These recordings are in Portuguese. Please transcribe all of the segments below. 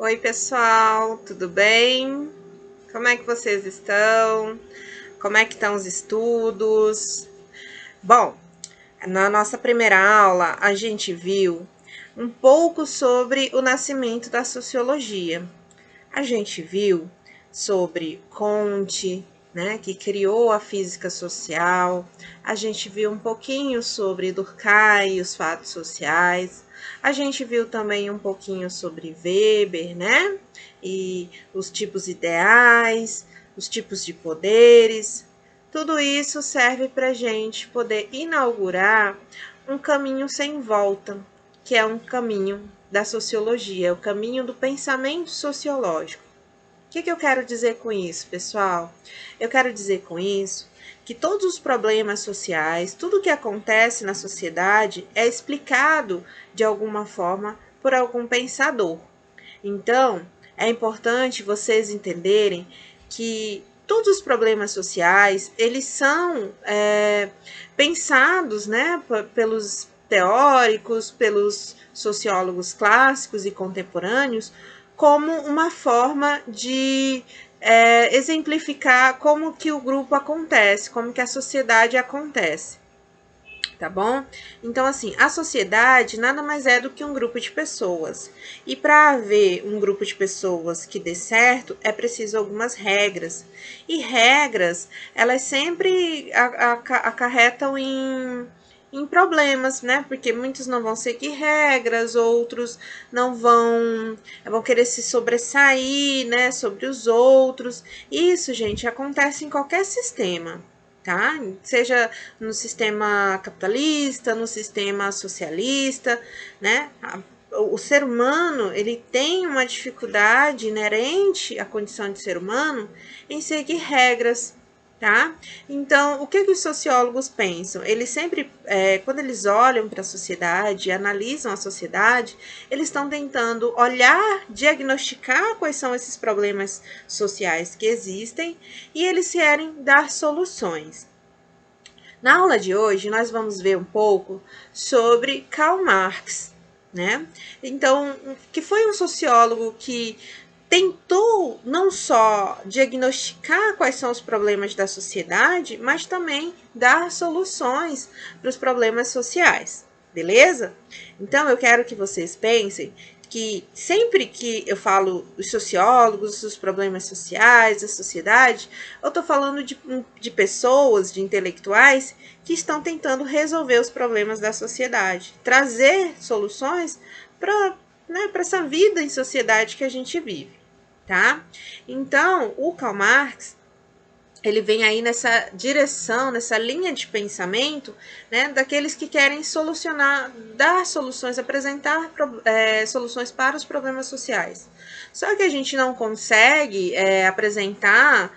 Oi, pessoal, tudo bem? Como é que vocês estão? Como é que estão os estudos? Bom, na nossa primeira aula, a gente viu um pouco sobre o nascimento da sociologia. A gente viu sobre Comte, né, que criou a física social. A gente viu um pouquinho sobre Durkheim e os fatos sociais. A gente viu também um pouquinho sobre Weber, né, e os tipos ideais, os tipos de poderes. Tudo isso serve para a gente poder inaugurar um caminho sem volta, que é um caminho da sociologia, é o caminho do pensamento sociológico. O que eu quero dizer com isso, pessoal? Eu quero dizer com isso que todos os problemas sociais, tudo que acontece na sociedade é explicado de alguma forma por algum pensador. Então, é importante vocês entenderem que todos os problemas sociais, eles são pensados, né, pelos teóricos, pelos sociólogos clássicos e contemporâneos, como uma forma de exemplificar como que o grupo acontece, como que a sociedade acontece. Tá bom? Então, assim, a sociedade nada mais é do que um grupo de pessoas. E para haver um grupo de pessoas que dê certo, é preciso algumas regras. E regras, elas sempre acarretam em problemas, né? Porque muitos não vão seguir regras, outros não vão querer se sobressair, né, sobre os outros. Isso, gente, acontece em qualquer sistema, tá? Seja no sistema capitalista, no sistema socialista, né? O ser humano, ele tem uma dificuldade inerente à condição de ser humano em seguir regras, tá? Então, o que os sociólogos pensam? Eles sempre, quando eles olham para a sociedade, analisam a sociedade, eles estão tentando olhar, diagnosticar quais são esses problemas sociais que existem e eles querem dar soluções. Na aula de hoje, nós vamos ver um pouco sobre Karl Marx, né? Então, que foi um sociólogo que tentou não só diagnosticar quais são os problemas da sociedade, mas também dar soluções para os problemas sociais, beleza? Então eu quero que vocês pensem que sempre que eu falo os sociólogos, os problemas sociais, a sociedade, eu estou falando de pessoas, de intelectuais que estão tentando resolver os problemas da sociedade, trazer soluções para essa vida em sociedade que a gente vive, tá? Então, o Karl Marx, ele vem aí nessa direção, nessa linha de pensamento, né, daqueles que querem solucionar, dar soluções, apresentar soluções para os problemas sociais. Só que a gente não consegue apresentar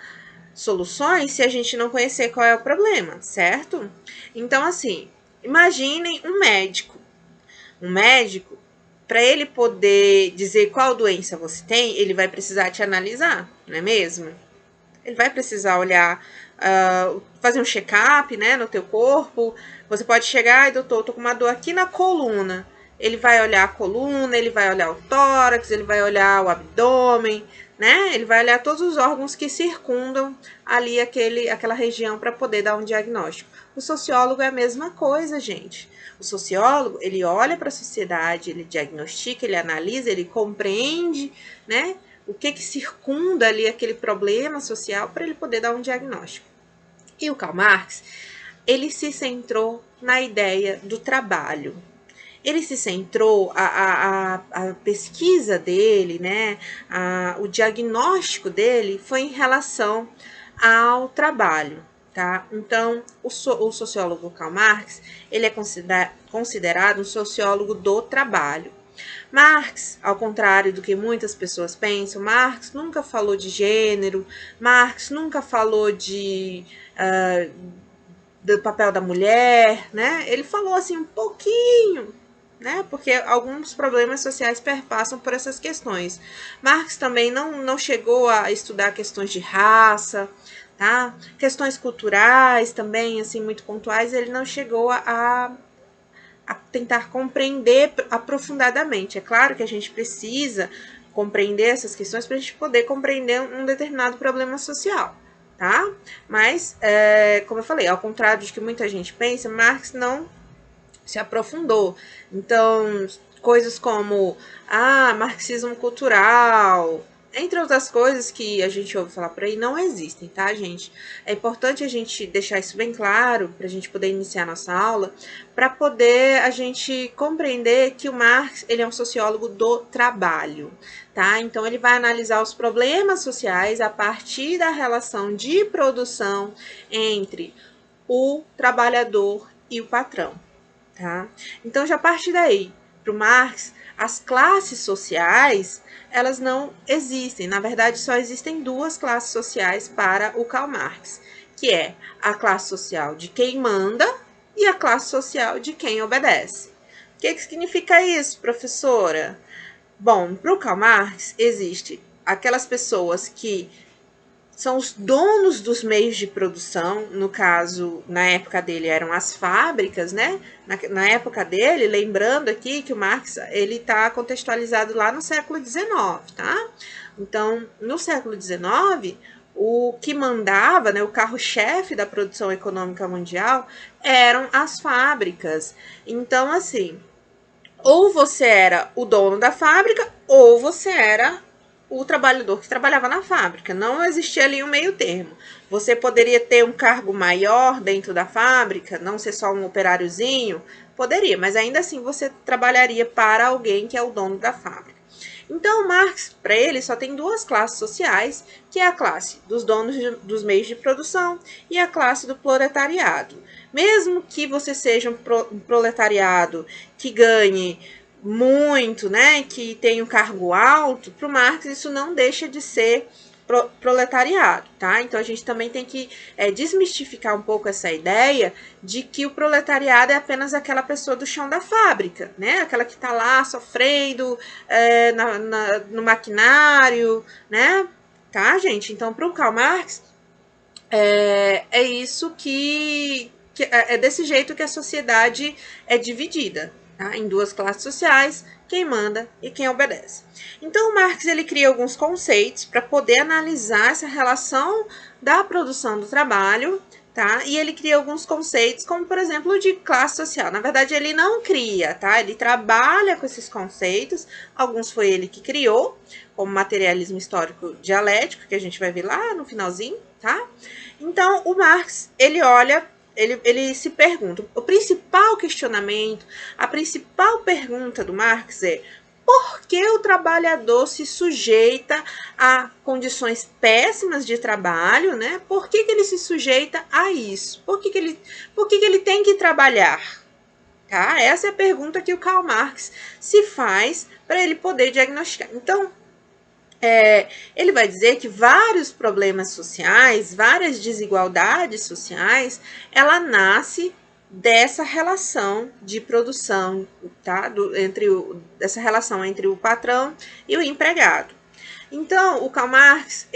soluções se a gente não conhecer qual é o problema, certo? Então, assim, imaginem um médico. Um médico, para ele poder dizer qual doença você tem, ele vai precisar te analisar, não é mesmo? Ele vai precisar olhar, fazer um check-up, né, no teu corpo. Você pode chegar e, doutor, tô com uma dor aqui na coluna. Ele vai olhar a coluna, ele vai olhar o tórax, ele vai olhar o abdômen, né? Ele vai olhar todos os órgãos que circundam ali aquela região para poder dar um diagnóstico. O sociólogo é a mesma coisa, gente. O sociólogo, ele olha para a sociedade, ele diagnostica, ele analisa, ele compreende, né? O que circunda ali aquele problema social para ele poder dar um diagnóstico. E o Karl Marx, ele se centrou na ideia do trabalho. Ele se centrou, a pesquisa dele, né, o diagnóstico dele foi em relação ao trabalho. Tá? Então, o sociólogo Karl Marx, ele é considerado um sociólogo do trabalho. Marx, ao contrário do que muitas pessoas pensam, Marx nunca falou de gênero, Marx nunca falou do papel da mulher, né? Ele falou assim um pouquinho, né? Porque alguns problemas sociais perpassam por essas questões. Marx também não chegou a estudar questões de raça, tá? Questões culturais também, assim, muito pontuais, ele não chegou a tentar compreender aprofundadamente. É claro que a gente precisa compreender essas questões para a gente poder compreender um determinado problema social, tá? Mas, como eu falei, ao contrário de que muita gente pensa, Marx não se aprofundou. Então, coisas como marxismo cultural, entre outras coisas que a gente ouve falar por aí, não existem, tá, gente? É importante a gente deixar isso bem claro para a gente poder iniciar nossa aula, para poder a gente compreender que o Marx, ele é um sociólogo do trabalho, tá? Então, ele vai analisar os problemas sociais a partir da relação de produção entre o trabalhador e o patrão. Tá? Então, já parte daí, para o Marx, as classes sociais, elas não existem. Na verdade, só existem duas classes sociais para o Karl Marx, que é a classe social de quem manda e a classe social de quem obedece. O que significa isso, professora? Bom, para o Karl Marx, existe aquelas pessoas que são os donos dos meios de produção, no caso, na época dele eram as fábricas, né? Na época dele, lembrando aqui que o Marx, ele está contextualizado lá no século XIX, tá? Então, no século XIX, o que mandava, né, o carro-chefe da produção econômica mundial eram as fábricas. Então, assim, ou você era o dono da fábrica, ou você era o trabalhador que trabalhava na fábrica. Não existia ali um meio termo. Você poderia ter um cargo maior dentro da fábrica, não ser só um operáriozinho? Poderia, mas ainda assim você trabalharia para alguém que é o dono da fábrica. Então, Marx, para ele, só tem duas classes sociais, que é a classe dos donos dos meios de produção e a classe do proletariado. Mesmo que você seja um proletariado que ganhe muito, né, que tem um cargo alto, para o Marx isso não deixa de ser proletariado, tá? Então a gente também tem que desmistificar um pouco essa ideia de que o proletariado é apenas aquela pessoa do chão da fábrica, né? Aquela que está lá sofrendo no maquinário, né? Tá, gente? Então, para o Karl Marx, é isso que é desse jeito que a sociedade é dividida, tá? Em duas classes sociais, quem manda e quem obedece. Então, o Marx ele cria alguns conceitos para poder analisar essa relação da produção do trabalho, tá? E ele cria alguns conceitos, como por exemplo o de classe social. Na verdade, ele não cria, tá? Ele trabalha com esses conceitos. Alguns foi ele que criou, como materialismo histórico dialético, que a gente vai ver lá no finalzinho, tá? Então, o Marx, ele olha, ele se pergunta, o principal questionamento, a principal pergunta do Marx é: por que o trabalhador se sujeita a condições péssimas de trabalho, né? Por que ele se sujeita a isso? Por que ele tem que trabalhar? Tá? Essa é a pergunta que o Karl Marx se faz para ele poder diagnosticar. Então, ele vai dizer que vários problemas sociais, várias desigualdades sociais, ela nasce dessa relação de produção, tá? Dessa relação entre o patrão e o empregado. Então, o Karl Marx,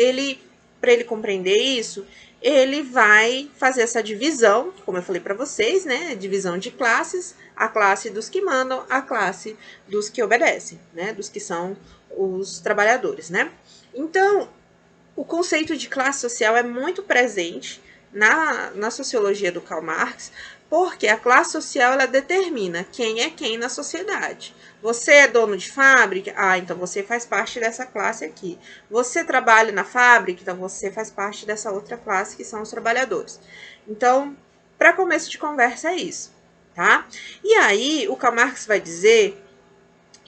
para ele compreender isso, ele vai fazer essa divisão, como eu falei para vocês, né? Divisão de classes, a classe dos que mandam, a classe dos que obedecem, né? Dos que são os trabalhadores, né? Então, o conceito de classe social é muito presente na sociologia do Karl Marx, porque a classe social ela determina quem é quem na sociedade. Você é dono de fábrica? Então você faz parte dessa classe aqui. Você trabalha na fábrica? Então você faz parte dessa outra classe que são os trabalhadores. Então, para começo de conversa é isso, tá? E aí o Karl Marx vai dizer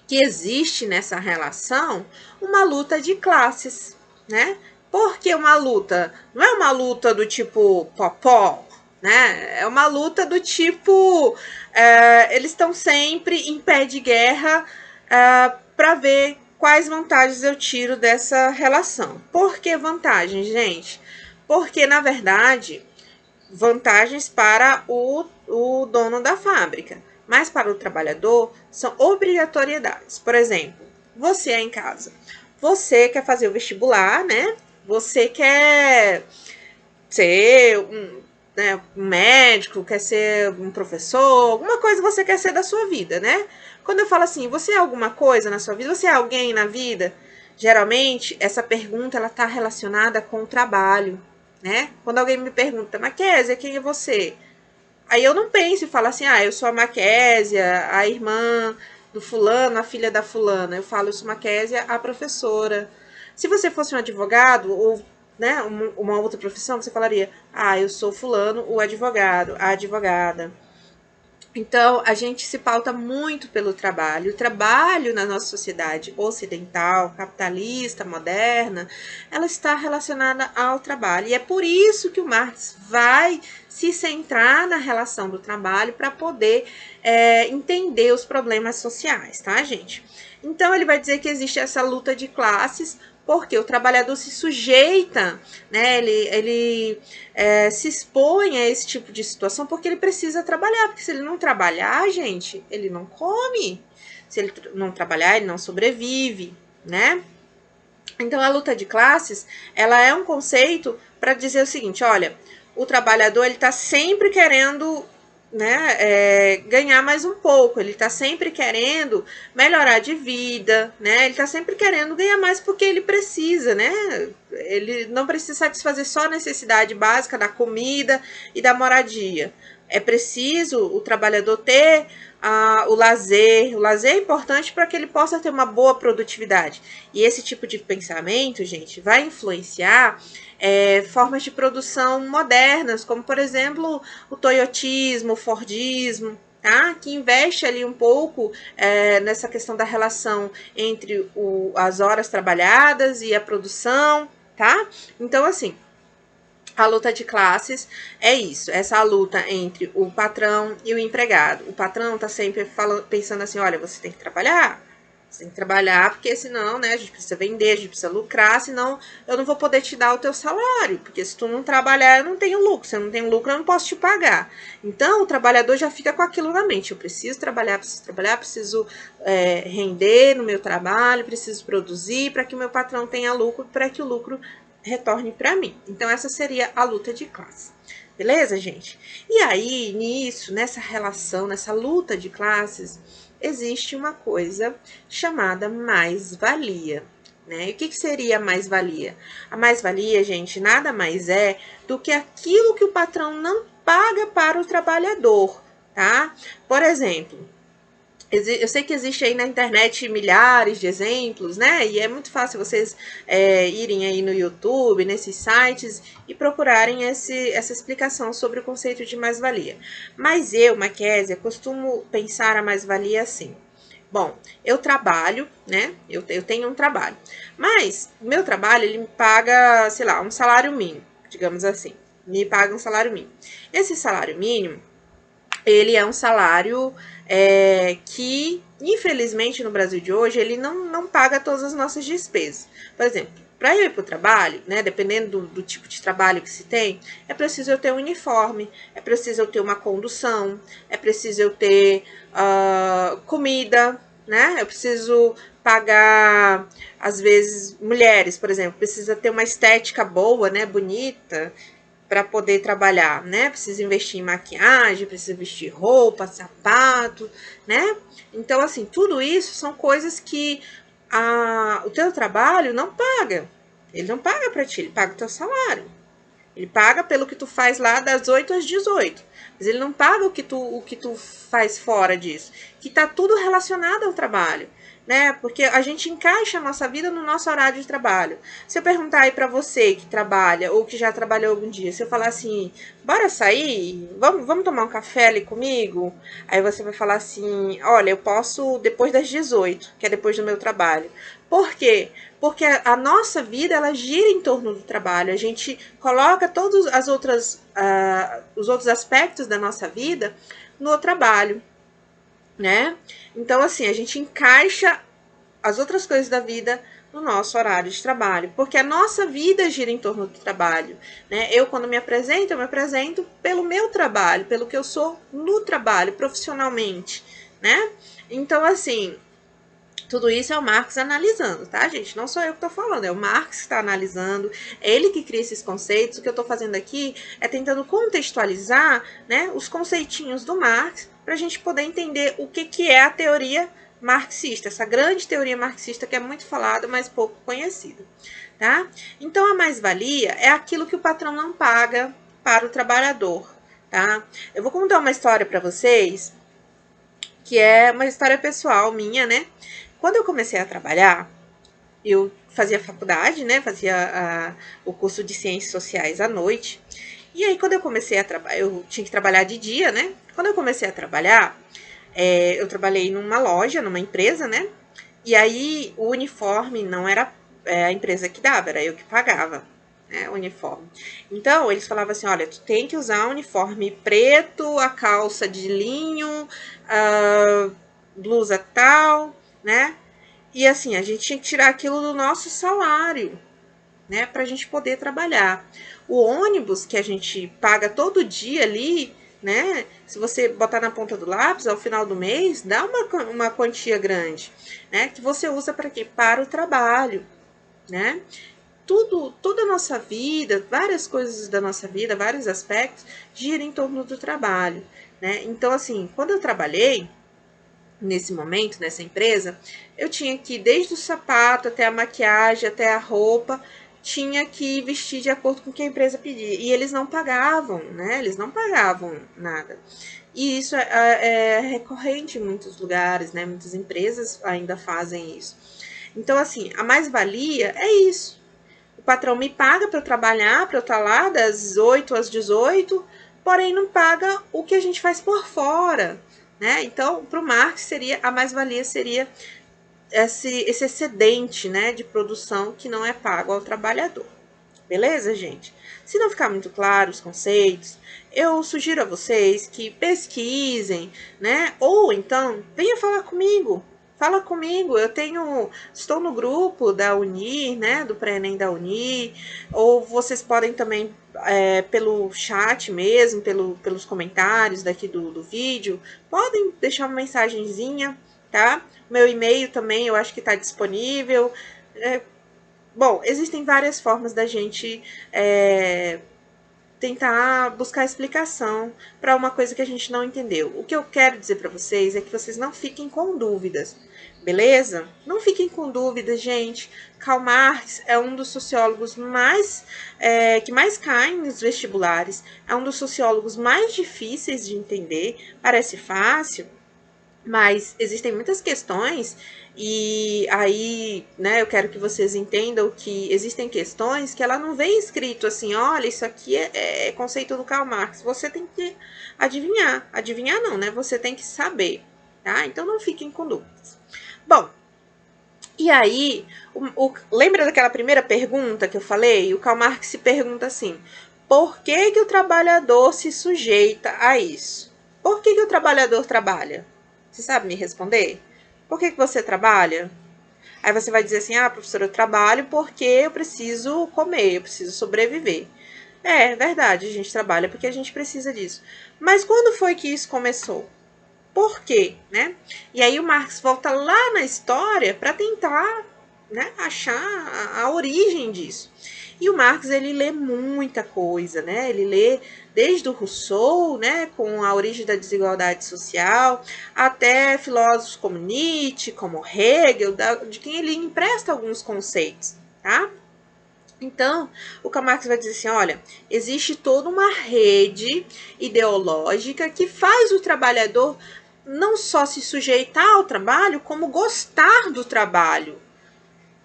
que existe nessa relação uma luta de classes, né? Porque uma luta não é uma luta do tipo popó, né? É uma luta do tipo eles estão sempre em pé de guerra para ver quais vantagens eu tiro dessa relação. Por que vantagens, gente? Porque, na verdade, vantagens para o dono da fábrica, mas para o trabalhador são obrigatoriedades. Por exemplo, você é em casa, você quer fazer o vestibular, né? Você quer ser um médico, quer ser um professor, alguma coisa você quer ser da sua vida, né? Quando eu falo assim, você é alguma coisa na sua vida, você é alguém na vida, Geralmente, essa pergunta ela está relacionada com o trabalho, né? Quando alguém me pergunta, Maquésia, quem é você? Aí eu não penso e falo assim, eu sou a Maquésia, a irmã do fulano, a filha da fulana. Eu falo, eu sou Maquésia, a professora. Se você fosse um advogado ou, né, uma outra profissão, você falaria, eu sou fulano, o advogado, a advogada. Então, a gente se pauta muito pelo trabalho. O trabalho na nossa sociedade ocidental, capitalista, moderna, ela está relacionada ao trabalho. E é por isso que o Marx vai se centrar na relação do trabalho para poder entender os problemas sociais, tá, gente? Então, ele vai dizer que existe essa luta de classes, porque o trabalhador se sujeita, né? Ele se expõe a esse tipo de situação porque ele precisa trabalhar. Porque se ele não trabalhar, gente, ele não come. Se ele não trabalhar, ele não sobrevive, né? Então, a luta de classes, ela é um conceito para dizer o seguinte, olha, o trabalhador, ele está sempre querendo, né, ganhar mais um pouco, ele está sempre querendo melhorar de vida, né, ele está sempre querendo ganhar mais porque ele precisa, né, ele não precisa satisfazer só a necessidade básica da comida e da moradia. É preciso o trabalhador ter o lazer. O lazer é importante para que ele possa ter uma boa produtividade. E esse tipo de pensamento, gente, vai influenciar formas de produção modernas, como, por exemplo, o toyotismo, o fordismo, tá? Que investe ali um pouco nessa questão da relação entre as horas trabalhadas e a produção, tá? Então, assim, a luta de classes é isso, essa luta entre o patrão e o empregado. O patrão está sempre pensando assim, olha, você tem que trabalhar porque senão, né, a gente precisa vender, a gente precisa lucrar, senão eu não vou poder te dar o teu salário, porque se tu não trabalhar, eu não tenho lucro, se eu não tenho lucro, eu não posso te pagar. Então, o trabalhador já fica com aquilo na mente, eu preciso trabalhar, preciso render no meu trabalho, preciso produzir para que o meu patrão tenha lucro, para que o lucro retorne para mim. Então, essa seria a luta de classe. Beleza, gente? E aí, nessa relação, nessa luta de classes, existe uma coisa chamada mais-valia. Né? E o que seria a mais-valia? A mais-valia, gente, nada mais é do que aquilo que o patrão não paga para o trabalhador, tá? Por exemplo, eu sei que existe aí na internet milhares de exemplos, né? E é muito fácil vocês irem aí no YouTube, nesses sites, e procurarem essa explicação sobre o conceito de mais-valia. Mas eu, Maquésia, costumo pensar a mais-valia assim. Bom, eu trabalho, né? Eu tenho um trabalho. Mas meu trabalho, ele me paga, sei lá, um salário mínimo, digamos assim. Me paga um salário mínimo. Esse salário mínimo, ele é um salário que, infelizmente, no Brasil de hoje, ele não paga todas as nossas despesas. Por exemplo, para eu ir para o trabalho, né, dependendo do tipo de trabalho que se tem, é preciso eu ter um uniforme, é preciso eu ter uma condução, é preciso eu ter comida, né? Eu preciso pagar, às vezes, mulheres, por exemplo, precisa ter uma estética boa, né, bonita, para poder trabalhar, né? Precisa investir em maquiagem, precisa vestir roupa, sapato, né? Então, assim, tudo isso são coisas que o teu trabalho não paga. Ele não paga para ti, ele paga o teu salário. Ele paga pelo que tu faz lá das 8 às 18. Mas ele não paga o que tu faz fora disso. Que tá tudo relacionado ao trabalho, né? Porque a gente encaixa a nossa vida no nosso horário de trabalho. Se eu perguntar aí pra você que trabalha ou que já trabalhou algum dia, se eu falar assim, bora sair? Vamos tomar um café ali comigo? Aí você vai falar assim, olha, eu posso depois das 18, que é depois do meu trabalho. Por quê? Porque a nossa vida, ela gira em torno do trabalho. A gente coloca todos os outros aspectos da nossa vida no trabalho, né? Então, assim, a gente encaixa as outras coisas da vida no nosso horário de trabalho, porque a nossa vida gira em torno do trabalho, né? Eu, quando me apresento, eu me apresento pelo meu trabalho, pelo que eu sou no trabalho, profissionalmente, né? Então, assim, tudo isso é o Marx analisando, tá, gente? Não sou eu que tô falando, é o Marx que está analisando, é ele que cria esses conceitos. O que eu tô fazendo aqui é tentando contextualizar, né, os conceitinhos do Marx, para a gente poder entender o que é a teoria marxista, essa grande teoria marxista que é muito falada, mas pouco conhecida, tá? Então, a mais-valia é aquilo que o patrão não paga para o trabalhador, tá? Eu vou contar uma história para vocês, que é uma história pessoal minha, né? Quando eu comecei a trabalhar, eu fazia faculdade, né? Fazia o curso de Ciências Sociais à noite. E aí, quando eu comecei a trabalhar, eu tinha que trabalhar de dia, né? Quando eu comecei a trabalhar, eu trabalhei numa loja, numa empresa, né? E aí, o uniforme não era a empresa que dava, era eu que pagava, né? O uniforme. Então, eles falavam assim: olha, tu tem que usar um uniforme preto, a calça de linho, a blusa tal, né? E assim, a gente tinha que tirar aquilo do nosso salário, né, para a gente poder trabalhar. O ônibus que a gente paga todo dia ali, né, se você botar na ponta do lápis, ao final do mês, dá uma quantia grande, né, que você usa para quê? Para o trabalho, né? Toda a nossa vida, várias coisas da nossa vida, vários aspectos, giram em torno do trabalho, né? Então, assim, quando eu trabalhei, nesse momento, nessa empresa, eu tinha que, desde o sapato até a maquiagem, até a roupa, tinha que vestir de acordo com o que a empresa pedia. E eles não pagavam, né? Eles não pagavam nada. E isso é recorrente em muitos lugares, né? Muitas empresas ainda fazem isso. Então, assim, a mais-valia é isso. O patrão me paga para eu trabalhar, para eu estar lá das 8 às 18, porém não paga o que a gente faz por fora, né? Então, para o Marx seria a mais-valia seria esse excedente, né, de produção que não é pago ao trabalhador. Beleza, gente? Se não ficar muito claro os conceitos, eu sugiro a vocês que pesquisem, né? Ou então venha falar comigo. Fala comigo, estou no grupo da Unir, né, do pré-ENEM da Unir, ou vocês podem também, pelo chat mesmo, pelos comentários daqui do vídeo, podem deixar uma mensagenzinha, tá? Meu e-mail também eu acho que está disponível. Bom, existem várias formas da gente tentar buscar explicação para uma coisa que a gente não entendeu. O que eu quero dizer para vocês é que vocês não fiquem com dúvidas, beleza? Não fiquem com dúvidas, gente. Karl Marx é um dos sociólogos que mais caem nos vestibulares, é um dos sociólogos mais difíceis de entender. Parece fácil, mas existem muitas questões e aí, né, eu quero que vocês entendam que existem questões que ela não vem escrito assim, olha, isso aqui é conceito do Karl Marx. Você tem que adivinhar. Adivinhar não, né? Você tem que saber, tá? Então não fiquem com dúvidas. Bom, e aí, lembra daquela primeira pergunta que eu falei? O Karl Marx se pergunta assim, por que o trabalhador se sujeita a isso? Por que o trabalhador trabalha? Você sabe me responder? Por que você trabalha? Aí você vai dizer assim, professora, eu trabalho porque eu preciso comer, eu preciso sobreviver. É verdade, a gente trabalha porque a gente precisa disso. Mas quando foi que isso começou? Por quê, né? E aí o Marx volta lá na história para tentar, né, achar a origem disso. E o Marx, ele lê muita coisa, né? Ele lê desde o Rousseau, né, com a origem da desigualdade social, até filósofos como Nietzsche, como Hegel, de quem ele empresta alguns conceitos, tá? Então, o Karl Marx vai dizer assim, olha, existe toda uma rede ideológica que faz o trabalhador não só se sujeitar ao trabalho, como gostar do trabalho.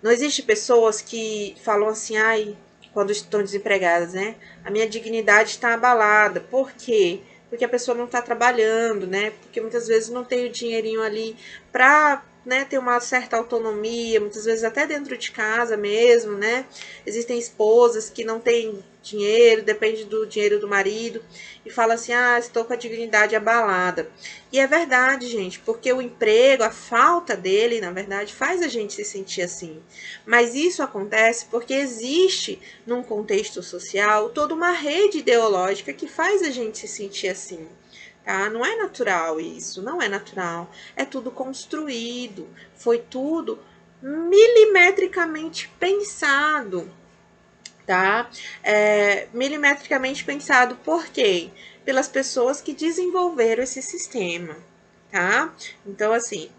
Não existe pessoas que falam assim, ai, quando estão desempregadas, né? A minha dignidade está abalada. Por quê? Porque a pessoa não está trabalhando, né? Porque muitas vezes não tem o dinheirinho ali para, né, ter uma certa autonomia, muitas vezes até dentro de casa mesmo, né? Existem esposas que não têm dinheiro, depende do dinheiro do marido, e fala assim, estou com a dignidade abalada. E é verdade, gente, porque o emprego, a falta dele, na verdade, faz a gente se sentir assim. Mas isso acontece porque existe, num contexto social, toda uma rede ideológica que faz a gente se sentir assim. Tá? Não é natural isso, não é natural. É tudo construído, foi tudo milimetricamente pensado, tá? Milimetricamente pensado por quê? Pelas pessoas que desenvolveram esse sistema, tá? Então, assim,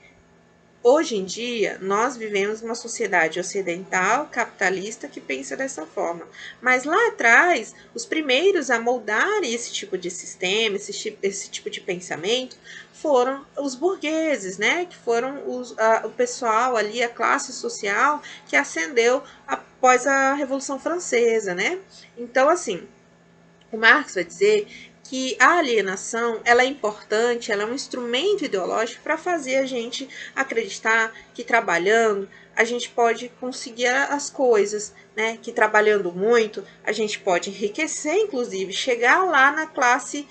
Hoje em dia, nós vivemos uma sociedade ocidental, capitalista, que pensa dessa forma. Mas lá atrás, os primeiros a moldarem esse tipo de sistema, esse tipo de pensamento, foram os burgueses, né? Que foram o pessoal ali, a classe social que ascendeu após a Revolução Francesa, né? Então, assim, o Marx vai dizer que a alienação ela é importante, ela é um instrumento ideológico para fazer a gente acreditar que trabalhando a gente pode conseguir as coisas, né? Que trabalhando muito a gente pode enriquecer, inclusive chegar lá na classe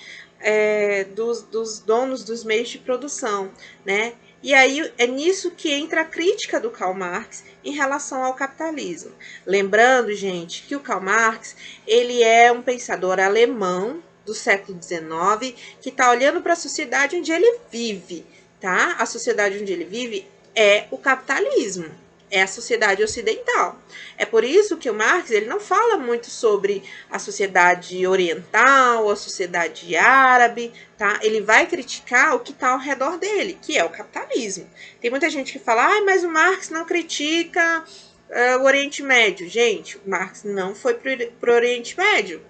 dos donos dos meios de produção, né? E aí é nisso que entra a crítica do Karl Marx em relação ao capitalismo. Lembrando, gente, que o Karl Marx ele é um pensador alemão do século XIX que está olhando para a sociedade onde ele vive, tá? A sociedade onde ele vive é o capitalismo, é a sociedade ocidental. É por isso que o Marx ele não fala muito sobre a sociedade oriental, a sociedade árabe, tá? Ele vai criticar o que está ao redor dele, que é o capitalismo. Tem muita gente que fala, mas o Marx não critica o Oriente Médio. Gente, o Marx não foi para o Oriente Médio,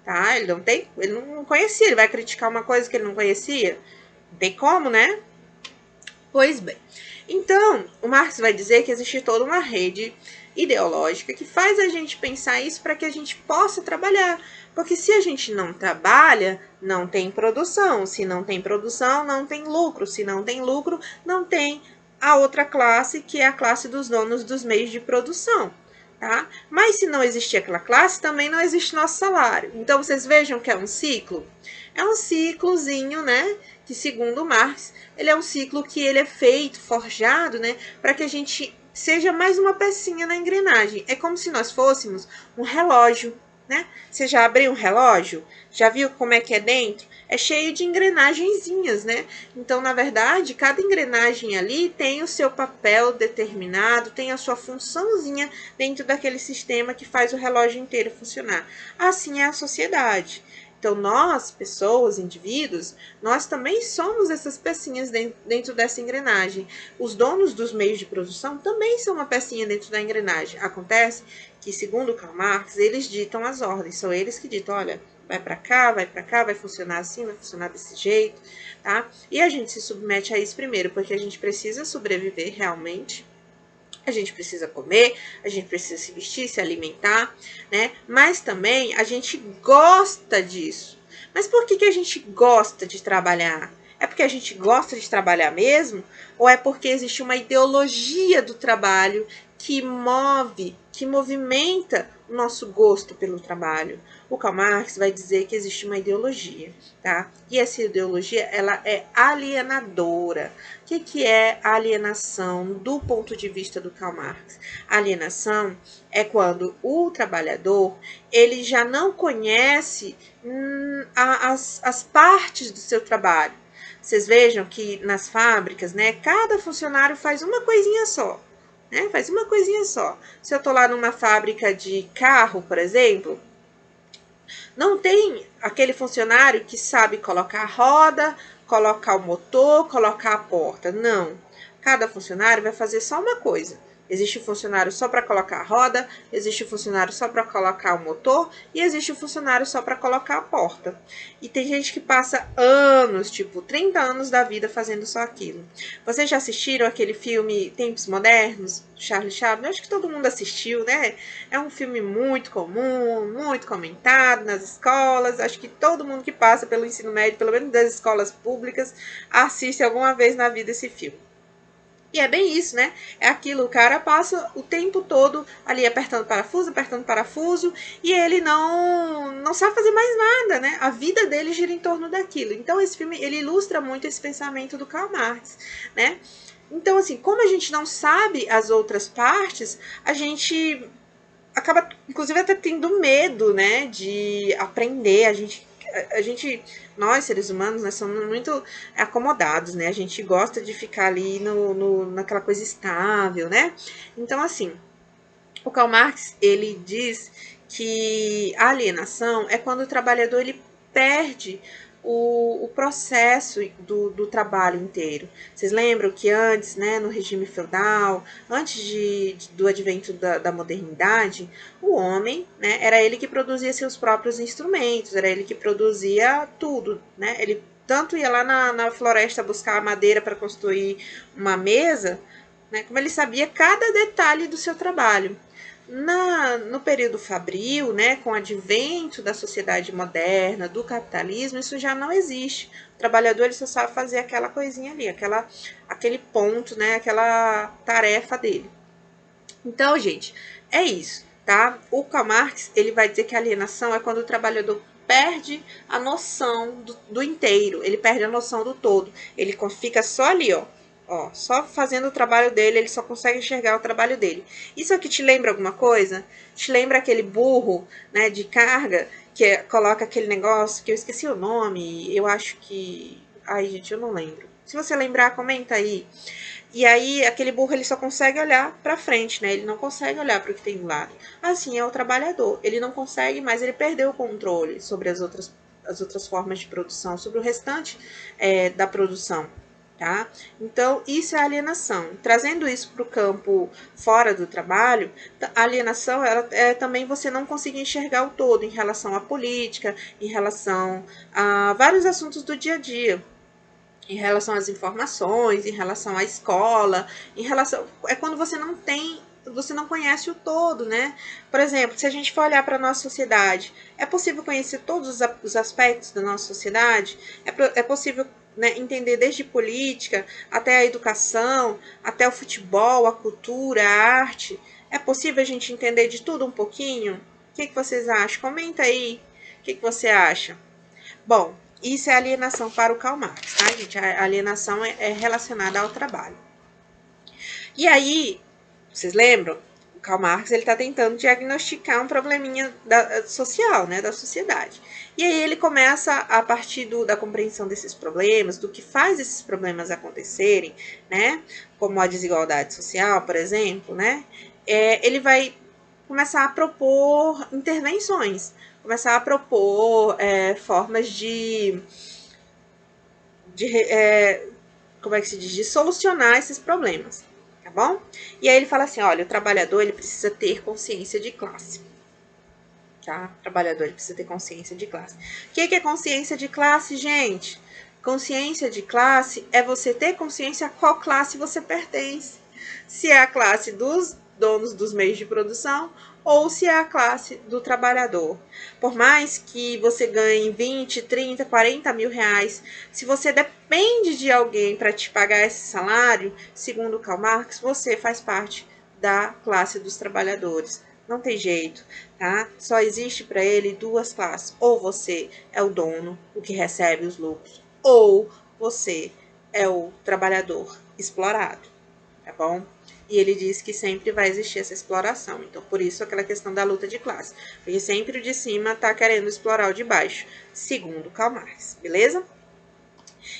tá? Ele não conhecia, ele vai criticar uma coisa que ele não conhecia? Não tem como, né? Pois bem. Então, o Marx vai dizer que existe toda uma rede ideológica que faz a gente pensar isso para que a gente possa trabalhar. Porque se a gente não trabalha, não tem produção. Se não tem produção, não tem lucro. Se não tem lucro, não tem a outra classe, que é a classe dos donos dos meios de produção. Tá? Mas se não existir aquela classe, também não existe nosso salário. Então, vocês vejam que é um ciclo? É um ciclozinho, né? Que segundo Marx, ele é um ciclo que ele é feito, forjado, né? Para que a gente seja mais uma pecinha na engrenagem. É como se nós fôssemos um relógio, né? Você já abriu um relógio? Já viu como é que é dentro? É cheio de engrenagenzinhas, né? Então, na verdade, cada engrenagem ali tem o seu papel determinado, tem a sua funçãozinha dentro daquele sistema que faz o relógio inteiro funcionar. Assim é a sociedade. Então, nós, pessoas, indivíduos, nós também somos essas pecinhas dentro dessa engrenagem. Os donos dos meios de produção também são uma pecinha dentro da engrenagem. Acontece que, segundo Karl Marx, eles ditam as ordens. São eles que ditam, olha, vai para cá, vai funcionar assim, vai funcionar desse jeito, tá? E a gente se submete a isso primeiro, porque a gente precisa sobreviver realmente. A gente precisa comer, a gente precisa se vestir, se alimentar, né? Mas também a gente gosta disso. Mas por que a gente gosta de trabalhar? É porque a gente gosta de trabalhar mesmo? Ou é porque existe uma ideologia do trabalho que move, que movimenta o nosso gosto pelo trabalho? O Karl Marx vai dizer que existe uma ideologia, tá? E essa ideologia, ela é alienadora. O que é a alienação do ponto de vista do Karl Marx? A alienação é quando o trabalhador ele já não conhece as partes do seu trabalho. Vocês vejam que nas fábricas, né, cada funcionário faz uma coisinha só. Né? Faz uma coisinha só. Se eu estou lá numa fábrica de carro, por exemplo, não tem aquele funcionário que sabe colocar a roda, colocar o motor, colocar a porta. Não. Cada funcionário vai fazer só uma coisa. Existe um funcionário só para colocar a roda, existe um funcionário só para colocar o motor e existe um funcionário só para colocar a porta. E tem gente que passa anos, tipo 30 anos da vida fazendo só aquilo. Vocês já assistiram aquele filme Tempos Modernos, Charlie Chaplin? Eu acho que todo mundo assistiu, né? É um filme muito comum, muito comentado nas escolas. Acho que todo mundo que passa pelo ensino médio, pelo menos das escolas públicas, assiste alguma vez na vida esse filme. E é bem isso, né? É aquilo, o cara passa o tempo todo ali apertando parafuso, e ele não sabe fazer mais nada, né? A vida dele gira em torno daquilo. Então, esse filme, ele ilustra muito esse pensamento do Karl Marx, né? Então, assim, como a gente não sabe as outras partes, a gente acaba, inclusive, até tendo medo, né? De aprender, nós, seres humanos, né, somos muito acomodados, né? A gente gosta de ficar ali naquela coisa estável, né? Então, assim, o Karl Marx, ele diz que a alienação é quando o trabalhador, ele perde o processo do trabalho inteiro. Vocês lembram que antes, né, no regime feudal, antes do advento da modernidade, o homem, né, era ele que produzia seus próprios instrumentos, era ele que produzia tudo, né? Ele tanto ia lá na floresta buscar madeira para construir uma mesa, né, como ele sabia cada detalhe do seu trabalho. No período fabril, né, com o advento da sociedade moderna, do capitalismo, isso já não existe. O trabalhador ele só sabe fazer aquela coisinha ali, aquele ponto, né, aquela tarefa dele. Então, gente, é isso, tá? O Karl Marx ele vai dizer que a alienação é quando o trabalhador perde a noção do inteiro, ele perde a noção do todo, ele fica só ali, ó, só fazendo o trabalho dele, ele só consegue enxergar o trabalho dele. Isso aqui te lembra alguma coisa? Te lembra aquele burro, né, de carga, que coloca aquele negócio, que eu esqueci o nome, eu acho que... Ai, gente, eu não lembro. Se você lembrar, comenta aí. E aí, aquele burro, ele só consegue olhar para frente, né? Ele não consegue olhar para o que tem do lado. Assim é o trabalhador. Ele não consegue, mas ele perdeu o controle sobre as outras formas de produção, sobre o restante da produção. Tá? Então, isso é alienação. Trazendo isso para o campo fora do trabalho, a alienação é também você não conseguir enxergar o todo em relação à política, em relação a vários assuntos do dia a dia, em relação às informações, em relação à escola, em relação... É quando você não conhece o todo, né? Por exemplo, se a gente for olhar para a nossa sociedade, é possível conhecer todos os aspectos da nossa sociedade? É possível, né, entender desde política até a educação, até o futebol, a cultura, a arte? É possível a gente entender de tudo um pouquinho? O que vocês acham? Comenta aí. O que você acha? Bom, isso é alienação para o Karl Marx, tá, gente? A alienação é relacionada ao trabalho. E aí, vocês lembram? O Karl Marx ele está tentando diagnosticar um probleminha social, né, da sociedade. E aí ele começa, a partir da compreensão desses problemas, do que faz esses problemas acontecerem, né, como a desigualdade social, por exemplo, né, ele vai começar a propor intervenções, começar a propor formas como é que se diz, de solucionar esses problemas, tá bom? E aí ele fala assim, olha, o trabalhador ele precisa ter consciência de classe, tá? O trabalhador ele precisa ter consciência de classe. O que é consciência de classe, gente? Consciência de classe é você ter consciência a qual classe você pertence. Se é a classe dos donos dos meios de produção ou se é a classe do trabalhador. Por mais que você ganhe 20, 30, 40 mil reais, se você depende de alguém para te pagar esse salário, segundo Karl Marx, você faz parte da classe dos trabalhadores. Não tem jeito, tá? Só existe para ele duas classes. Ou você é o dono, o que recebe os lucros, ou você é o trabalhador explorado, tá bom? E ele diz que sempre vai existir essa exploração. Então, por isso, aquela questão da luta de classe. Porque sempre o de cima está querendo explorar o de baixo, segundo Karl Marx, beleza?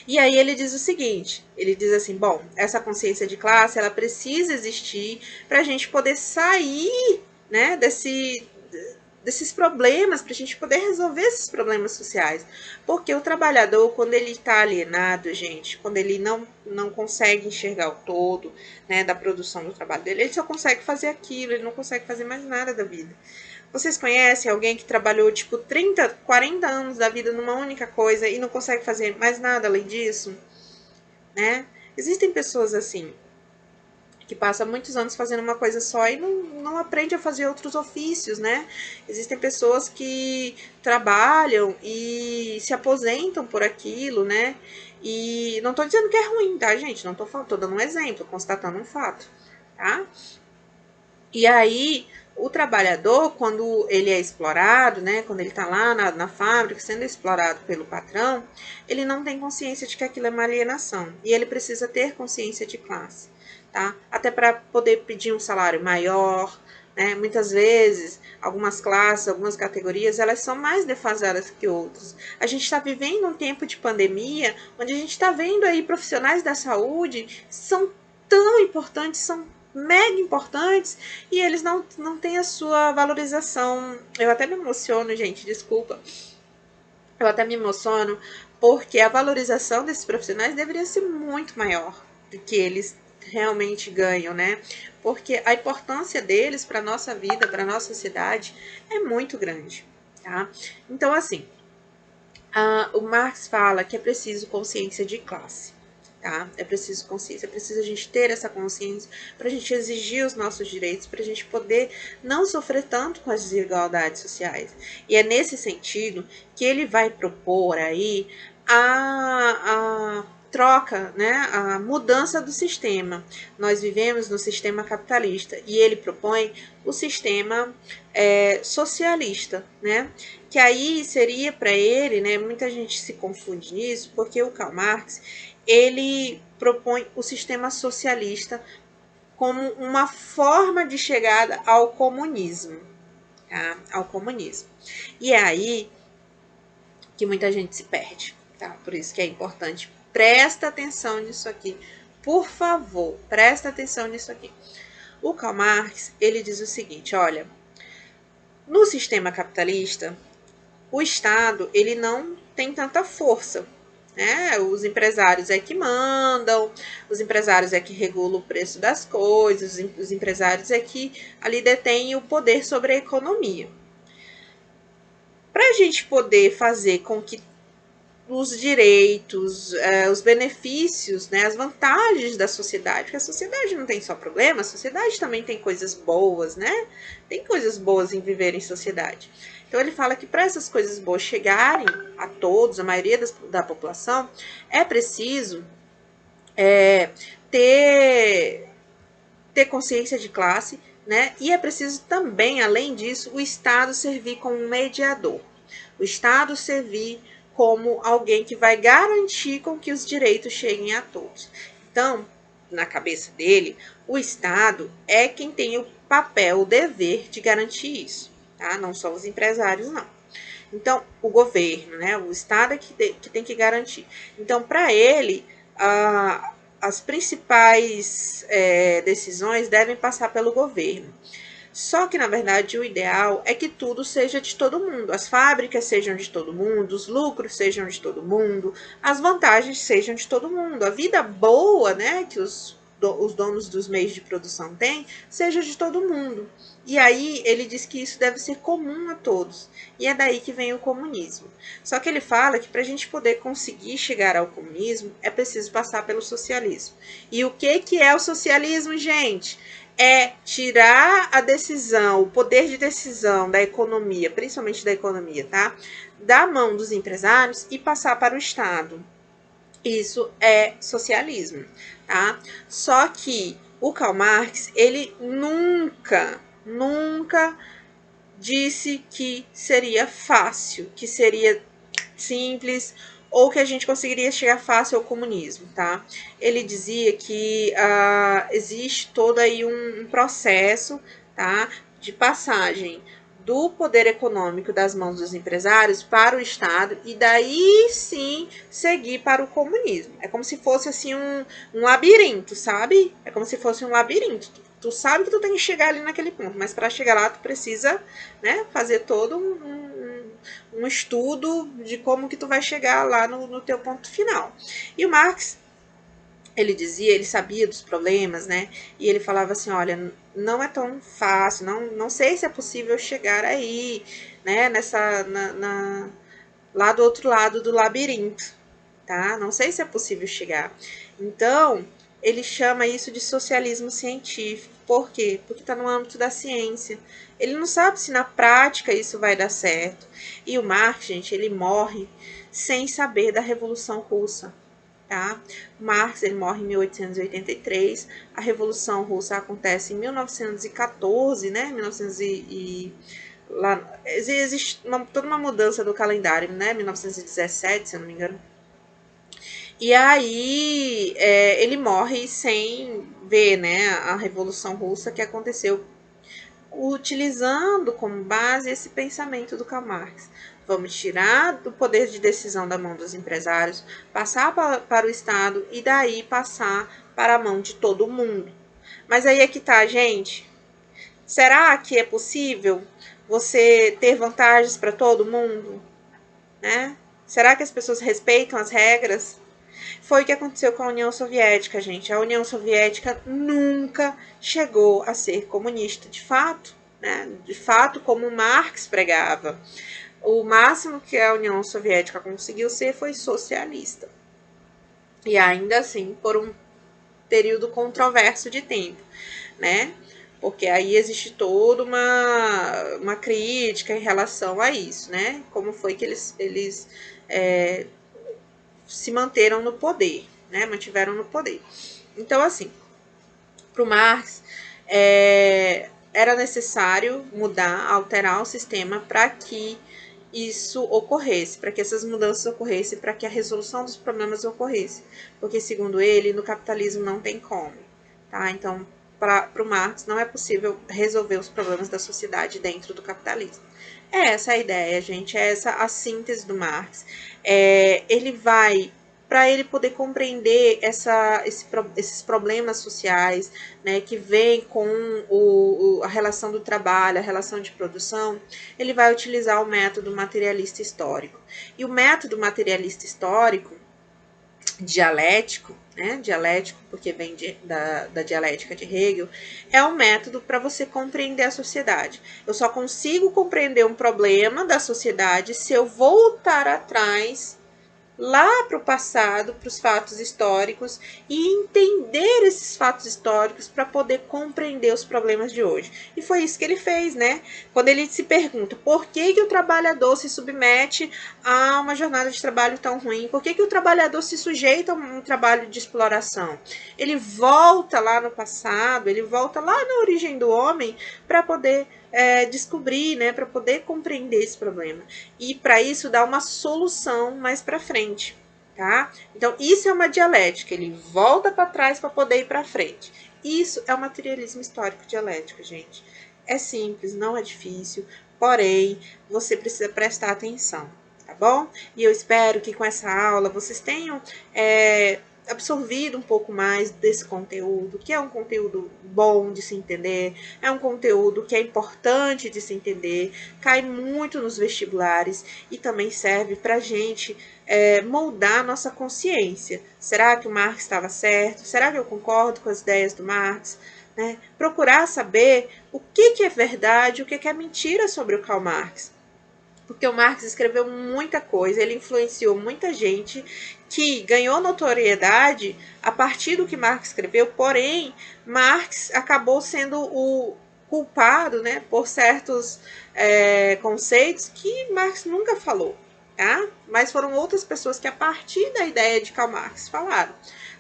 E aí ele diz o seguinte, ele diz assim, bom, essa consciência de classe, ela precisa existir para a gente poder sair, né, desses problemas, para a gente poder resolver esses problemas sociais. Porque o trabalhador, quando ele está alienado, gente, quando ele não consegue enxergar o todo, né, da produção do trabalho dele, ele só consegue fazer aquilo, ele não consegue fazer mais nada da vida. Vocês conhecem alguém que trabalhou, tipo, 30, 40 anos da vida numa única coisa e não consegue fazer mais nada além disso? Né? Existem pessoas assim, que passa muitos anos fazendo uma coisa só e não aprende a fazer outros ofícios, né? Existem pessoas que trabalham e se aposentam por aquilo, né? E não tô dizendo que é ruim, tá, gente? Não tô falando, tô dando um exemplo, constatando um fato, tá? E aí, o trabalhador, quando ele é explorado, né, quando ele está lá na fábrica sendo explorado pelo patrão, ele não tem consciência de que aquilo é uma alienação. E ele precisa ter consciência de classe, tá? Até para poder pedir um salário maior, né? Muitas vezes, algumas classes, algumas categorias, elas são mais defasadas que outras. A gente está vivendo um tempo de pandemia, onde a gente está vendo aí profissionais da saúde são tão importantes, são mega importantes e eles não têm a sua valorização. Eu até me emociono, gente, desculpa. Eu até me emociono porque a valorização desses profissionais deveria ser muito maior do que eles realmente ganham, né? Porque a importância deles para a nossa vida, para a nossa sociedade, é muito grande, tá? Então, assim, o Marx fala que é preciso consciência de classe. Tá? É preciso consciência, é preciso a gente ter essa consciência para a gente exigir os nossos direitos, para a gente poder não sofrer tanto com as desigualdades sociais. E é nesse sentido que ele vai propor aí a troca, né, a mudança do sistema. Nós vivemos no sistema capitalista e ele propõe o sistema socialista, né? Que aí seria para ele, né? Muita gente se confunde nisso, porque o Karl Marx ele propõe o sistema socialista como uma forma de chegada ao comunismo, tá? Ao comunismo. E é aí que muita gente se perde, tá? Por isso que é importante. Presta atenção nisso aqui. Por favor, presta atenção nisso aqui. O Karl Marx, ele diz o seguinte, olha, no sistema capitalista, o Estado, ele não tem tanta força, né? Os empresários é que mandam, os empresários é que regulam o preço das coisas, os empresários é que ali detêm o poder sobre a economia. Para a gente poder fazer com que os direitos, os benefícios, né, as vantagens da sociedade, porque a sociedade não tem só problemas, a sociedade também tem coisas boas, né? Tem coisas boas em viver em sociedade. Então ele fala que para essas coisas boas chegarem a todos, a maioria da população, é preciso ter consciência de classe, né? E é preciso também, além disso, o Estado servir como um mediador. O Estado servir como alguém que vai garantir com que os direitos cheguem a todos. Então, na cabeça dele, o Estado é quem tem o papel, o dever de garantir isso, tá? Não só os empresários, não. Então, o governo, né? O Estado é que tem que garantir. Então, para ele, as principais decisões devem passar pelo governo. Só que, na verdade, o ideal é que tudo seja de todo mundo. As fábricas sejam de todo mundo, os lucros sejam de todo mundo, as vantagens sejam de todo mundo. A vida boa, né, que os donos dos meios de produção têm, seja de todo mundo. E aí ele diz que isso deve ser comum a todos. E é daí que vem o comunismo. Só que ele fala que para a gente poder conseguir chegar ao comunismo, é preciso passar pelo socialismo. E o que é o socialismo, gente? É tirar a decisão, o poder de decisão da economia, principalmente da economia, tá? Da mão dos empresários e passar para o Estado. Isso é socialismo, tá? Só que o Karl Marx, ele nunca disse que seria fácil, que seria simples ou que a gente conseguiria chegar fácil ao comunismo, tá? Ele dizia que existe todo aí um processo, tá, de passagem do poder econômico das mãos dos empresários para o Estado e daí sim seguir para o comunismo. É como se fosse assim um labirinto, sabe? É como se fosse um labirinto. Tu sabe que tu tem que chegar ali naquele ponto, mas para chegar lá tu precisa, né, fazer todo um estudo de como que tu vai chegar lá no teu ponto final. E o Marx, ele dizia, ele sabia dos problemas, né? E ele falava assim, olha, não é tão fácil, não sei se é possível chegar aí, né? Lá do outro lado do labirinto, tá? Não sei se é possível chegar. Então, ele chama isso de socialismo científico. Por quê? Porque está no âmbito da ciência. Ele não sabe se na prática isso vai dar certo. E o Marx, gente, ele morre sem saber da Revolução Russa. Tá? Marx, ele morre em 1883, a Revolução Russa acontece em 1914, né? 1900 lá, existe toda uma mudança do calendário, né? 1917, se eu não me engano. E aí ele morre sem ver, né, a Revolução Russa que aconteceu, utilizando como base esse pensamento do Karl Marx. Vamos tirar do poder de decisão da mão dos empresários, passar para o Estado e daí passar para a mão de todo mundo. Mas aí é que tá, gente. Será que é possível você ter vantagens para todo mundo? Né? Será que as pessoas respeitam as regras? Foi o que aconteceu com a União Soviética, gente. A União Soviética nunca chegou a ser comunista, de fato, né? De fato, como Marx pregava. O máximo que a União Soviética conseguiu ser foi socialista. E ainda assim, por um período controverso de tempo, né? Porque aí existe toda uma crítica em relação a isso, né? Como foi que eles se manteram no poder, né? Mantiveram no poder. Então, assim, para o Marx, era necessário mudar, alterar o sistema para que isso ocorresse, para que essas mudanças ocorressem, para que a resolução dos problemas ocorresse. Porque, segundo ele, no capitalismo não tem como. Tá? Então, para o Marx, não é possível resolver os problemas da sociedade dentro do capitalismo. É essa a ideia, gente, é essa a síntese do Marx. Ele vai, para ele poder compreender esses problemas sociais, né, que vem com a relação do trabalho, a relação de produção, ele vai utilizar o método materialista histórico. E o método materialista histórico, dialético, né, dialético porque vem da dialética de Hegel, é um método para você compreender a sociedade. Eu só consigo compreender um problema da sociedade se eu voltar atrás lá para o passado, para os fatos históricos e entender esses fatos históricos para poder compreender os problemas de hoje. E foi isso que ele fez, né? Quando ele se pergunta por que o trabalhador se submete a uma jornada de trabalho tão ruim, por que o trabalhador se sujeita a um trabalho de exploração. Ele volta lá no passado, ele volta lá na origem do homem para poder descobrir, né, para poder compreender esse problema. E para isso dar uma solução mais para frente, tá? Então, isso é uma dialética, ele volta para trás para poder ir para frente. Isso é o materialismo histórico dialético, gente. É simples, não é difícil, porém, você precisa prestar atenção, tá bom? E eu espero que com essa aula vocês tenham absorvido um pouco mais desse conteúdo, que é um conteúdo bom de se entender, é um conteúdo que é importante de se entender, cai muito nos vestibulares e também serve para a gente moldar nossa consciência. Será que o Marx estava certo? Será que eu concordo com as ideias do Marx? Né? Procurar saber o que é verdade, o que é mentira sobre o Karl Marx. Porque o Marx escreveu muita coisa, ele influenciou muita gente que ganhou notoriedade a partir do que Marx escreveu, porém, Marx acabou sendo o culpado, né, por certos conceitos que Marx nunca falou, tá? Mas foram outras pessoas que, a partir da ideia de Karl Marx, falaram.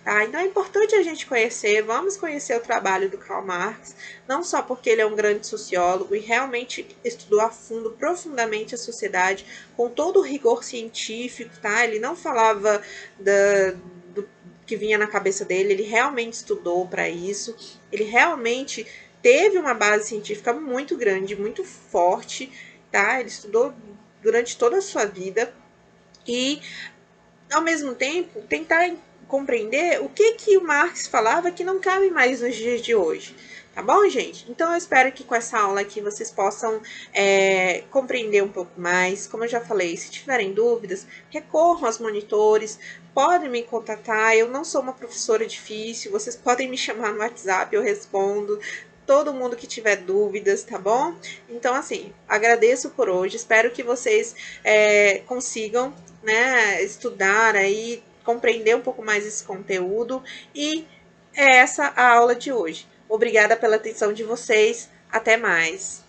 Tá? Então é importante a gente conhecer, vamos conhecer o trabalho do Karl Marx, não só porque ele é um grande sociólogo e realmente estudou a fundo, profundamente a sociedade, com todo o rigor científico, tá? Ele não falava do que vinha na cabeça dele, ele realmente estudou para isso, ele realmente teve uma base científica muito grande, muito forte, tá? Ele estudou durante toda a sua vida e, ao mesmo tempo, tentar compreender o que o Marx falava que não cabe mais nos dias de hoje. Tá bom, gente? Então, eu espero que com essa aula aqui vocês possam compreender um pouco mais. Como eu já falei, se tiverem dúvidas, recorram aos monitores, podem me contatar. Eu não sou uma professora difícil, vocês podem me chamar no WhatsApp, eu respondo. Todo mundo que tiver dúvidas, tá bom? Então, assim, agradeço por hoje. Espero que vocês consigam, né, estudar aí, compreender um pouco mais esse conteúdo. E é essa a aula de hoje. Obrigada pela atenção de vocês. Até mais.